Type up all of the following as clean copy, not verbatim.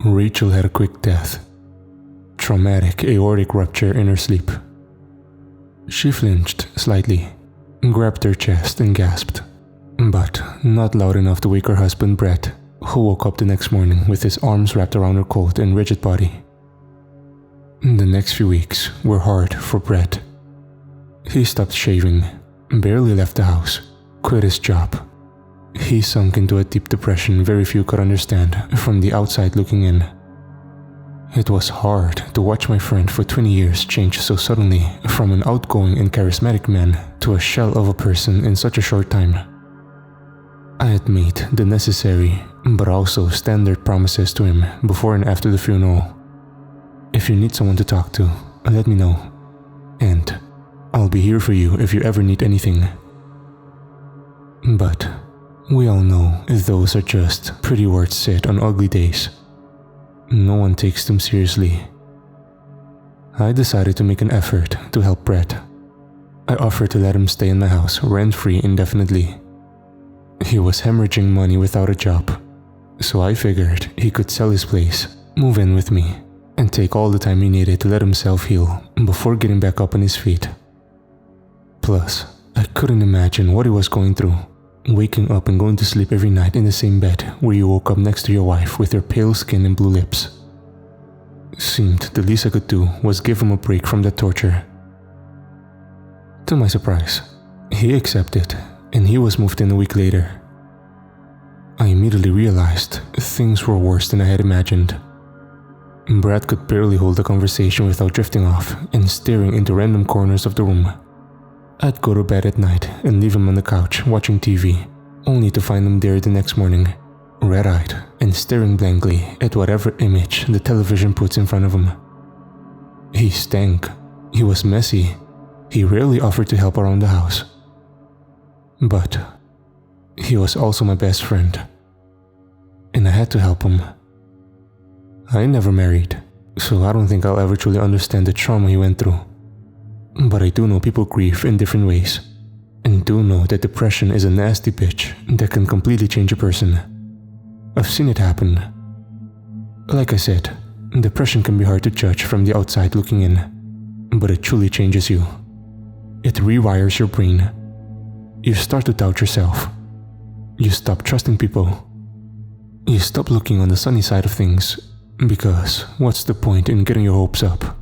Rachel had a quick death. Traumatic aortic rupture in her sleep. She flinched slightly, grabbed her chest and gasped, but not loud enough to wake her husband Brett, who woke up the next morning with his arms wrapped around her cold and rigid body. The next few weeks were hard for Brett. He stopped shaving, barely left the house, quit his job. He sunk into a deep depression very few could understand from the outside looking in. It was hard to watch my friend for 20 years change so suddenly from an outgoing and charismatic man to a shell of a person in such a short time. I had made the necessary but also standard promises to him before and after the funeral. If you need someone to talk to, let me know, and I'll be here for you if you ever need anything. But we all know those are just pretty words said on ugly days. No one takes them seriously. I decided to make an effort to help Brett. I offered to let him stay in my house rent-free indefinitely. He was hemorrhaging money without a job, so I figured he could sell his place, move in with me, and take all the time he needed to let himself heal before getting back up on his feet. Plus, I couldn't imagine what he was going through, waking up and going to sleep every night in the same bed where you woke up next to your wife with her pale skin and blue lips. Seemed the least I could do was give him a break from that torture. To my surprise, he accepted, and he was moved in a week later. I immediately realized things were worse than I had imagined. Brad could barely hold a conversation without drifting off and staring into random corners of the room. I'd go to bed at night and leave him on the couch watching TV, only to find him there the next morning, red-eyed and staring blankly at whatever image the television puts in front of him. He stank, he was messy, he rarely offered to help around the house. But he was also my best friend, and I had to help him. I never married, so I don't think I'll ever truly understand the trauma he went through. But I do know people grieve in different ways, and do know that depression is a nasty bitch that can completely change a person. I've seen it happen. Like I said, depression can be hard to judge from the outside looking in, but it truly changes you. It rewires your brain. You start to doubt yourself. You stop trusting people. You stop looking on the sunny side of things, because what's the point in getting your hopes up?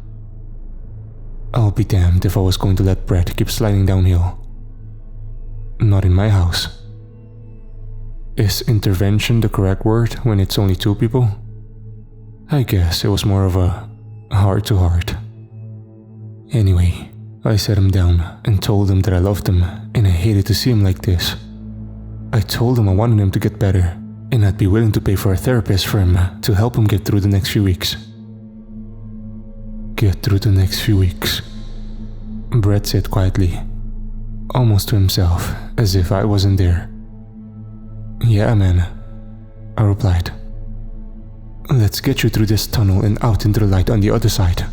I'll be damned if I was going to let Brett keep sliding downhill. Not in my house. Is intervention the correct word when it's only two people? I guess it was more of a heart-to-heart. Anyway, I sat him down and told him that I loved him and I hated to see him like this. I told him I wanted him to get better and I'd be willing to pay for a therapist for him to help him get through the next few weeks. Get through the next few weeks, Brett said quietly, almost to himself, as if I wasn't there. Yeah, man, I replied. Let's get you through this tunnel and out into the light on the other side.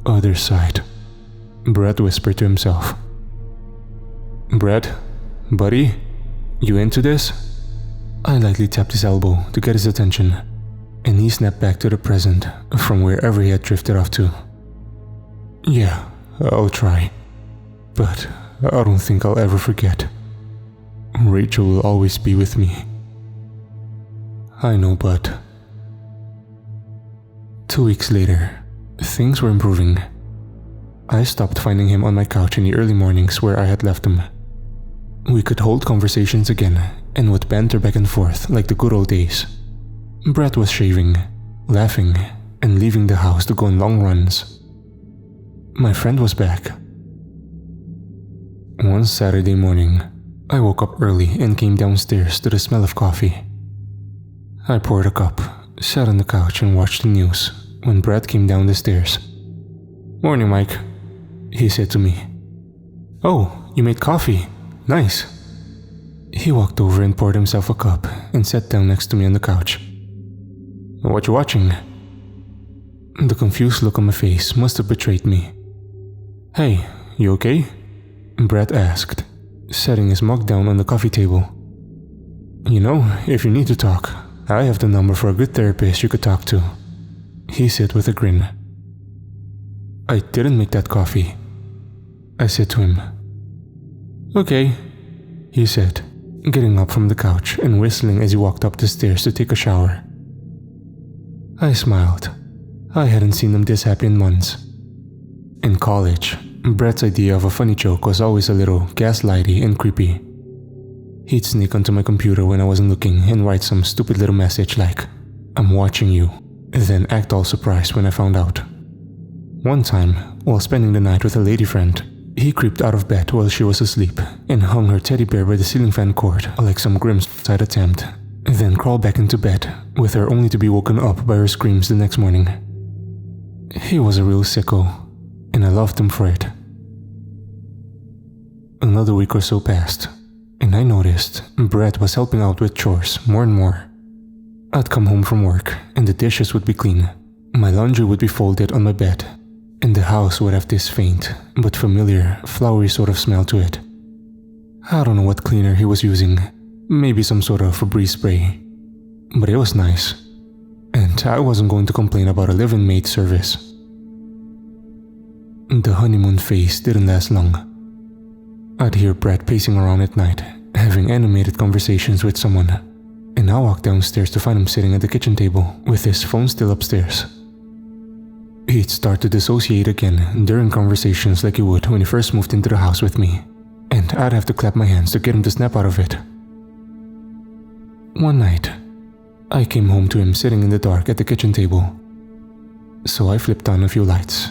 Other side, Brett whispered to himself. Brett, buddy, you into this? I lightly tapped his elbow to get his attention, and he snapped back to the present from wherever he had drifted off to. Yeah, I'll try, but I don't think I'll ever forget. Rachel will always be with me. I know, but... 2 weeks later, things were improving. I stopped finding him on my couch in the early mornings where I had left him. We could hold conversations again and would banter back and forth like the good old days. Brett was shaving, laughing, and leaving the house to go on long runs. My friend was back. One Saturday morning, I woke up early and came downstairs to the smell of coffee. I poured a cup, sat on the couch and watched the news when Brett came down the stairs. Morning, Mike, he said to me. Oh, you made coffee. Nice. He walked over and poured himself a cup and sat down next to me on the couch. What you watching? The confused look on my face must have betrayed me. Hey, you okay? Brett asked, setting his mug down on the coffee table. You know, if you need to talk, I have the number for a good therapist you could talk to," he said with a grin. "I didn't make that coffee," I said to him. "Okay," he said, getting up from the couch and whistling as he walked up the stairs to take a shower. I smiled. I hadn't seen him this happy in months. In college, Brett's idea of a funny joke was always a little gaslighty and creepy. He'd sneak onto my computer when I wasn't looking and write some stupid little message like, "I'm watching you," then act all surprised when I found out. One time, while spending the night with a lady friend, he creeped out of bed while she was asleep and hung her teddy bear by the ceiling fan cord like some grim suicide attempt, then crawled back into bed, with her only to be woken up by her screams the next morning. He was a real sicko, and I loved him for it. Another week or so passed, and I noticed Brett was helping out with chores more and more. I'd come home from work, and the dishes would be clean. My laundry would be folded on my bed, and the house would have this faint, but familiar, flowery sort of smell to it. I don't know what cleaner he was using, maybe some sort of Febreze spray. But it was nice, and I wasn't going to complain about a live-in maid service. The honeymoon phase didn't last long. I'd hear Brett pacing around at night, having animated conversations with someone, and I walked downstairs to find him sitting at the kitchen table with his phone still upstairs. He'd start to dissociate again during conversations like he would when he first moved into the house with me, and I'd have to clap my hands to get him to snap out of it. One night, I came home to him sitting in the dark at the kitchen table, so I flipped on a few lights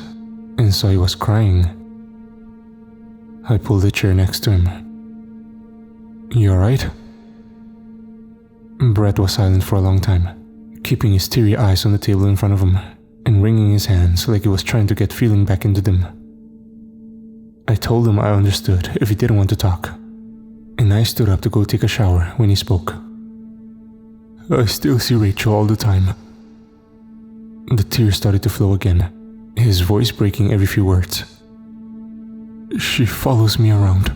and saw he was crying. I pulled a chair next to him. "You alright?" Brett was silent for a long time, keeping his teary eyes on the table in front of him and wringing his hands like he was trying to get feeling back into them. I told him I understood if he didn't want to talk, and I stood up to go take a shower when he spoke. "I still see Rachel all the time." The tears started to flow again, his voice breaking every few words. "She follows me around.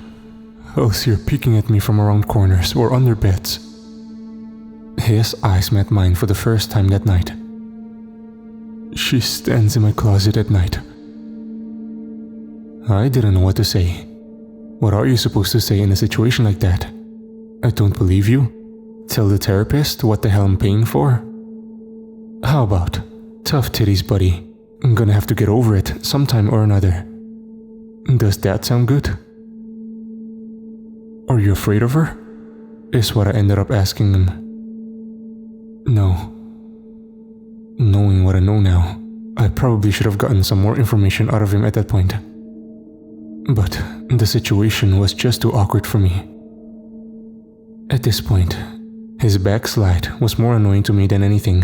I'll see her peeking at me from around corners or under beds." His eyes met mine for the first time that night. "She stands in my closet at night." I didn't know what to say. What are you supposed to say in a situation like that? "I don't believe you"? Tell the therapist what the hell I'm paying for? How about, "Tough titties, buddy. I'm gonna have to get over it sometime or another"? Does that sound good? "Are you afraid of her?" is what I ended up asking him. No. Knowing what I know now, I probably should have gotten some more information out of him at that point. But the situation was just too awkward for me. At this point, his backslide was more annoying to me than anything.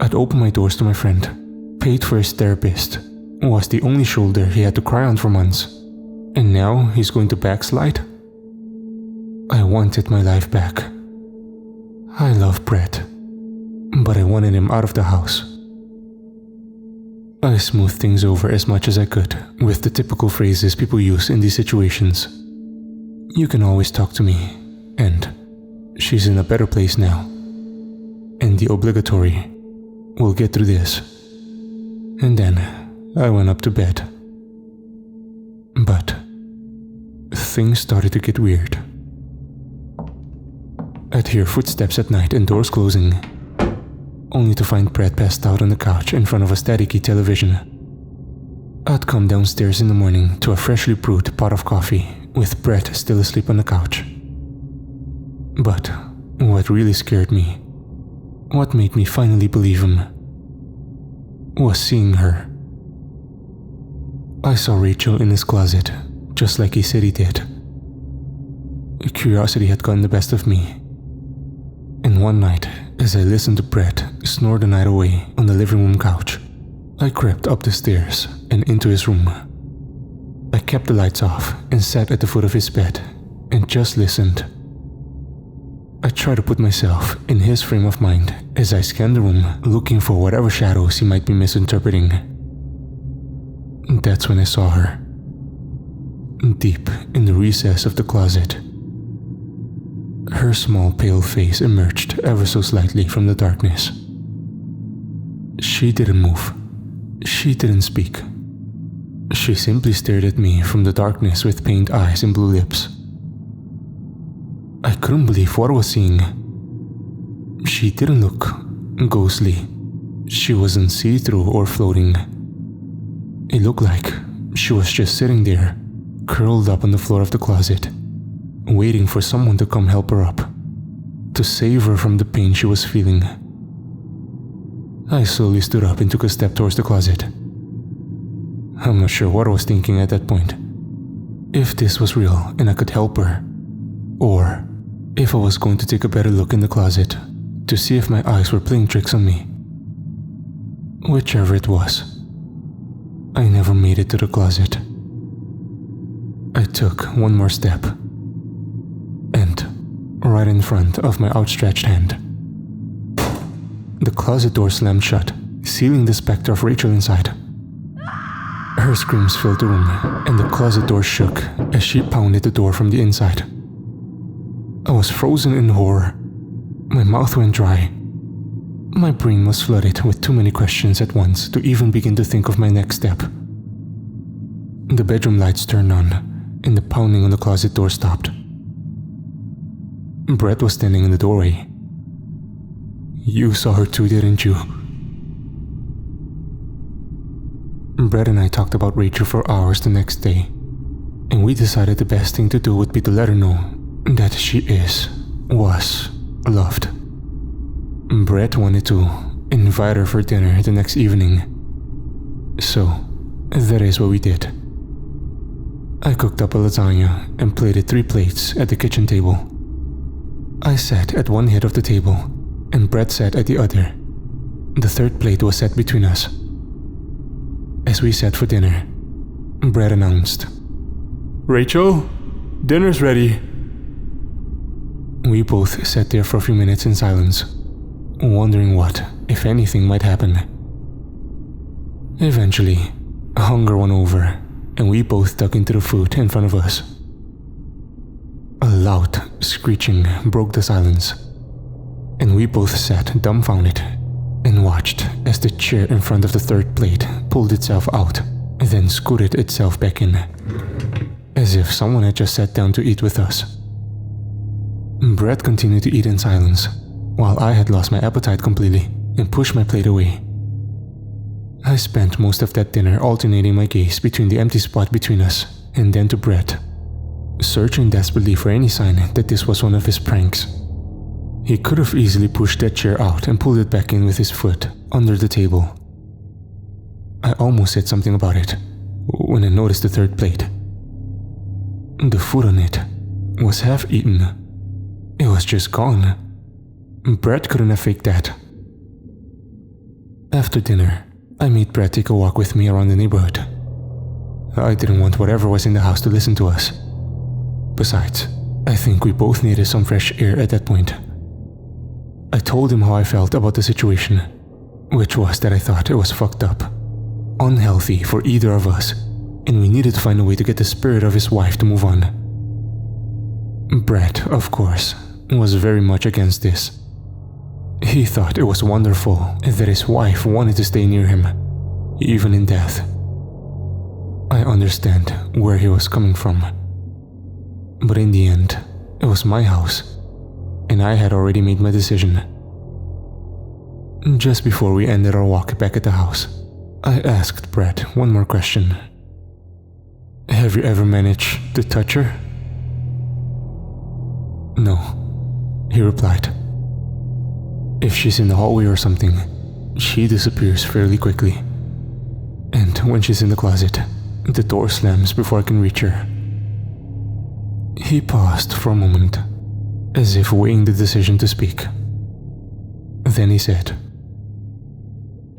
I'd opened my doors to my friend, paid for his therapist, was the only shoulder he had to cry on for months, and now he's going to backslide? I wanted my life back. I love Brett, but I wanted him out of the house. I smoothed things over as much as I could with the typical phrases people use in these situations. "You can always talk to me," and "she's in a better place now," and the obligatory "we'll get through this." And then I went up to bed. But things started to get weird. I'd hear footsteps at night and doors closing, only to find Brett passed out on the couch in front of a staticky television. I'd come downstairs in the morning to a freshly brewed pot of coffee with Brett still asleep on the couch. But what really scared me, what made me finally believe him, was seeing her. I saw Rachel in his closet, just like he said he did. Curiosity had gotten the best of me. And one night, as I listened to Brett snore the night away on the living room couch, I crept up the stairs and into his room. I kept the lights off and sat at the foot of his bed and just listened. I tried to put myself in his frame of mind as I scanned the room looking for whatever shadows he might be misinterpreting. That's when I saw her, deep in the recess of the closet. Her small pale face emerged ever so slightly from the darkness. She didn't move. She didn't speak. She simply stared at me from the darkness with pained eyes and blue lips. I couldn't believe what I was seeing. She didn't look ghostly. She wasn't see-through or floating. It looked like she was just sitting there, curled up on the floor of the closet, waiting for someone to come help her up, to save her from the pain she was feeling. I slowly stood up and took a step towards the closet. I'm not sure what I was thinking at that point. If this was real and I could help her, or if I was going to take a better look in the closet to see if my eyes were playing tricks on me. Whichever it was, I never made it to the closet. I took one more step, and right in front of my outstretched hand, the closet door slammed shut, sealing the specter of Rachel inside. Her screams filled the room, and the closet door shook as she pounded the door from the inside. I was frozen in horror. My mouth went dry. My brain was flooded with too many questions at once to even begin to think of my next step. The bedroom lights turned on, and the pounding on the closet door stopped. Brett was standing in the doorway. You saw her too, didn't you? Brett and I talked about Rachel for hours the next day, and we decided the best thing to do would be to let her know that she was loved. Brett wanted to invite her for dinner the next evening, so that is what we did. I cooked up a lasagna and plated 3 plates at the kitchen table. I sat at one head of the table, and Brett sat at the other. The 3rd plate was set between us. As we sat for dinner, Brett announced, "Rachel, dinner's ready." We both sat there for a few minutes in silence, wondering what, if anything, might happen. Eventually, hunger won over, and we both dug into the food in front of us. A loud screeching broke the silence, and we both sat dumbfounded and watched as the chair in front of the 3rd plate pulled itself out, then scooted itself back in, as if someone had just sat down to eat with us. Brett continued to eat in silence, while I had lost my appetite completely and pushed my plate away. I spent most of that dinner alternating my gaze between the empty spot between us and then to Brett, searching desperately for any sign that this was one of his pranks. He could have easily pushed that chair out and pulled it back in with his foot under the table. I almost said something about it when I noticed the 3rd plate. The food on it was half eaten. It was just gone. Brett couldn't have faked that. After dinner, I made Brett take a walk with me around the neighborhood. I didn't want whatever was in the house to listen to us. Besides, I think we both needed some fresh air at that point. I told him how I felt about the situation, which was that I thought it was fucked up, unhealthy for either of us, and we needed to find a way to get the spirit of his wife to move on. Brett, of course, was very much against this. He thought it was wonderful that his wife wanted to stay near him, even in death. I understand where he was coming from. But in the end, it was my house, and I had already made my decision. Just before we ended our walk back at the house, I asked Brett one more question. Have you ever managed to touch her? No, he replied. If she's in the hallway or something, she disappears fairly quickly. And when she's in the closet, the door slams before I can reach her. He paused for a moment, as if weighing the decision to speak. Then he said,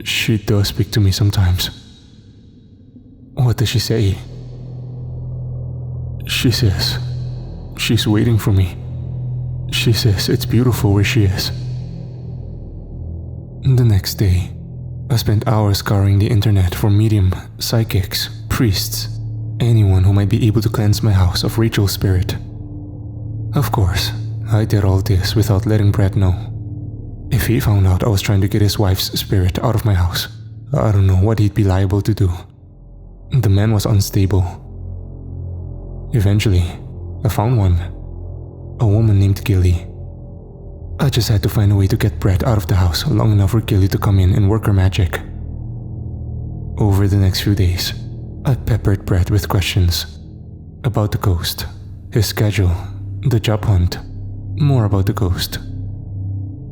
"She does speak to me sometimes." "What does she say?" "She says she's waiting for me. She says it's beautiful where she is." The next day, I spent hours scouring the internet for medium, psychics, priests, anyone who might be able to cleanse my house of Rachel's spirit. Of course, I did all this without letting Brett know. If he found out I was trying to get his wife's spirit out of my house, I don't know what he'd be liable to do. The man was unstable. Eventually, I found one. A woman named Gilly. I just had to find a way to get Brett out of the house long enough for Gilly to come in and work her magic. Over the next few days, I peppered Brett with questions about the ghost, his schedule, the job hunt, more about the ghost.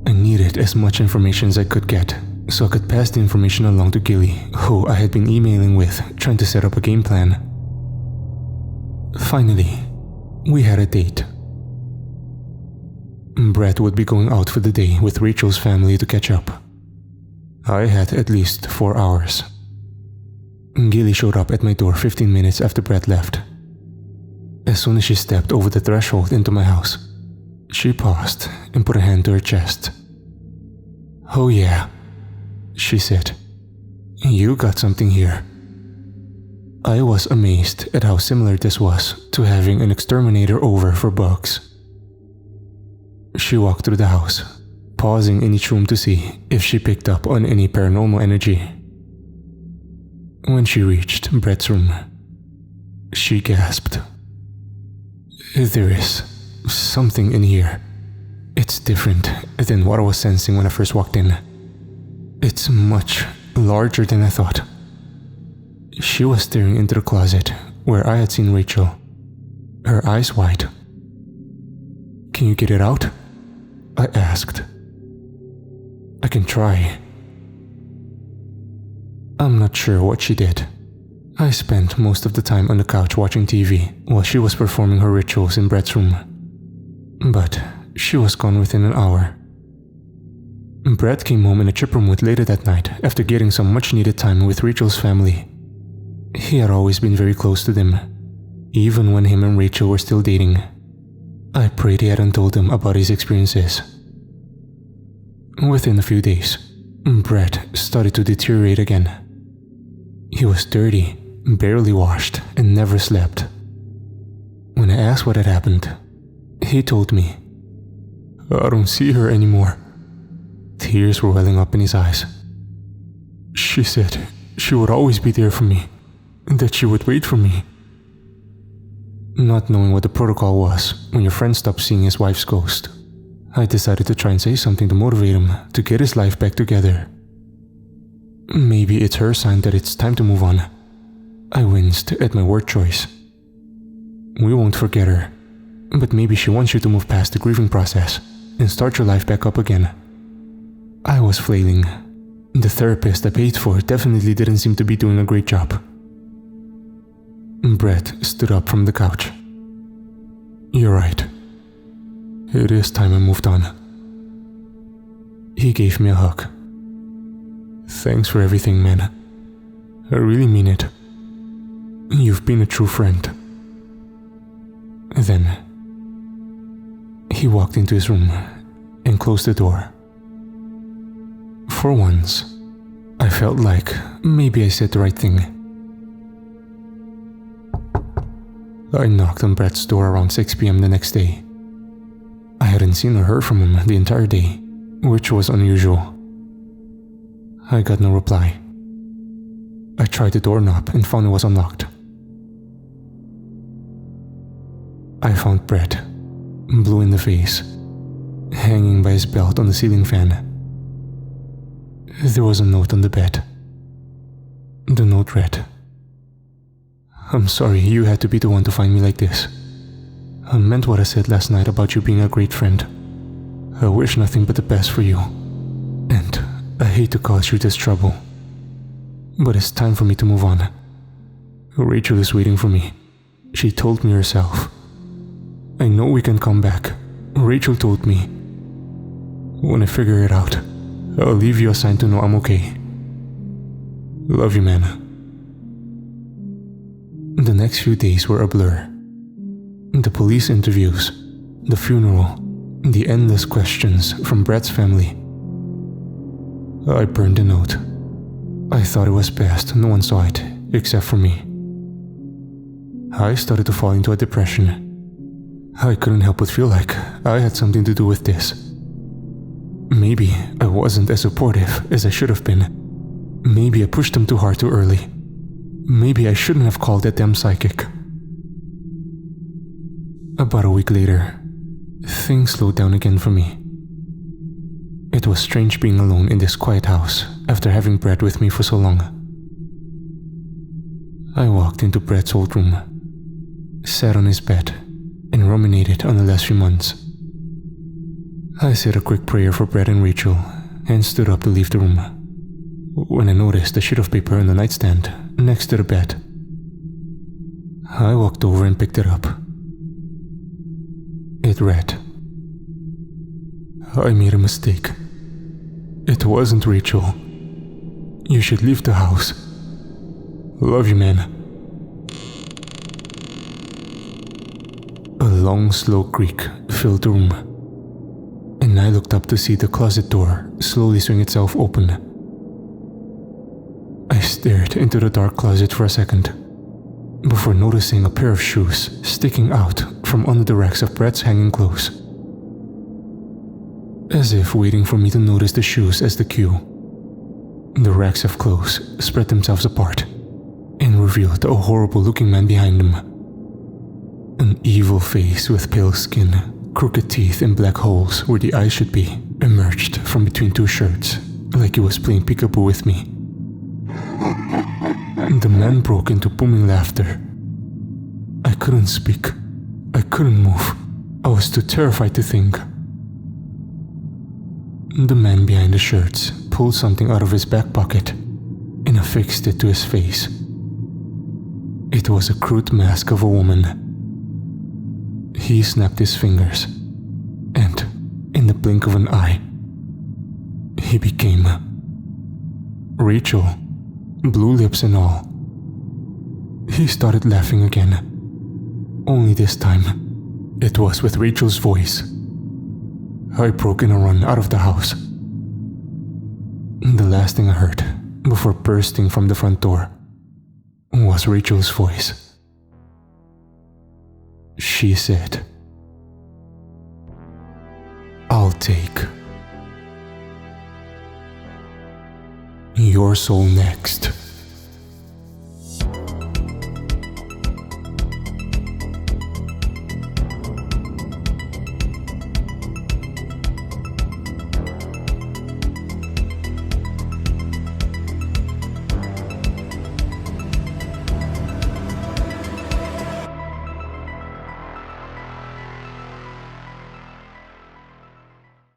I needed as much information as I could get so I could pass the information along to Gilly, who I had been emailing with, trying to set up a game plan. Finally, we had a date. Brett would be going out for the day with Rachel's family to catch up. I had at least 4 hours. Gilly showed up at my door 15 minutes after Brett left. As soon as she stepped over the threshold into my house, she paused and put a hand to her chest. "Oh yeah," she said. "You got something here." I was amazed at how similar this was to having an exterminator over for bugs. She walked through the house, pausing in each room to see if she picked up on any paranormal energy. When she reached Brett's room, she gasped. "There is something in here. It's different than what I was sensing when I first walked in. It's much larger than I thought." She was staring into the closet where I had seen Rachel, her eyes wide. "Can you get it out?" I asked. "I can try." I'm not sure what she did. I spent most of the time on the couch watching TV while she was performing her rituals in Brett's room. But she was gone within an hour. Brett came home in a chipper mood later that night after getting some much-needed time with Rachel's family. He had always been very close to them, even when him and Rachel were still dating. I prayed he hadn't told them about his experiences. Within a few days, Brett started to deteriorate again. He was dirty, barely washed, and never slept. When I asked what had happened, he told me, "I don't see her anymore." Tears were welling up in his eyes. "She said she would always be there for me, that she would wait for me." Not knowing what the protocol was when your friend stopped seeing his wife's ghost, I decided to try and say something to motivate him to get his life back together. Maybe it's her sign that it's time to move on. I winced at my word choice. "We won't forget her, but maybe she wants you to move past the grieving process and start your life back up again." I was flailing. The therapist I paid for definitely didn't seem to be doing a great job. Brett stood up from the couch. "You're right. It is time I moved on." He gave me a hug. "Thanks for everything, man. I really mean it. You've been a true friend." Then, he walked into his room and closed the door. For once, I felt like maybe I said the right thing. I knocked on Brett's door around 6 p.m. the next day. I hadn't seen or heard from him the entire day, which was unusual. I got no reply. I tried the doorknob and found it was unlocked. I found Brett, blue in the face, hanging by his belt on the ceiling fan. There was a note on the bed. The note read, "I'm sorry you had to be the one to find me like this. I meant what I said last night about you being a great friend. I wish nothing but the best for you. And I hate to cause you this trouble. But it's time for me to move on. Rachel is waiting for me. She told me herself. I know we can come back. Rachel told me. When I figure it out, I'll leave you a sign to know I'm okay. Love you, man." The next few days were a blur. The police interviews, the funeral, the endless questions from Brett's family. I burned the note. I thought it was best no one saw it, except for me. I started to fall into a depression. I couldn't help but feel like I had something to do with this. Maybe I wasn't as supportive as I should have been. Maybe I pushed him too hard too early. Maybe I shouldn't have called that damn psychic. About a week later, things slowed down again for me. It was strange being alone in this quiet house after having Brett with me for so long. I walked into Brett's old room, sat on his bed, and ruminated on the last few months. I said a quick prayer for Brett and Rachel and stood up to leave the room, when I noticed a sheet of paper on the nightstand next to the bed. I walked over and picked it up. It read, "I made a mistake. It wasn't Rachel. You should leave the house. Love you, man." A long, slow creak filled the room, and I looked up to see the closet door slowly swing itself open. I stared into the dark closet for a second, before noticing a pair of shoes sticking out from under the racks of Brett's hanging clothes. As if waiting for me to notice the shoes as the cue, the racks of clothes spread themselves apart and revealed a horrible-looking man behind them. An evil face with pale skin, crooked teeth and black holes where the eyes should be, emerged from between two shirts, like he was playing peekaboo with me. The man broke into booming laughter. I couldn't speak. I couldn't move. I was too terrified to think. The man behind the shirts pulled something out of his back pocket and affixed it to his face. It was a crude mask of a woman. He snapped his fingers, and, in the blink of an eye, he became Rachel, blue lips and all. He started laughing again, only this time, it was with Rachel's voice. I broke in a run out of the house. The last thing I heard, before bursting from the front door, was Rachel's voice. She said, "I'll take your soul next."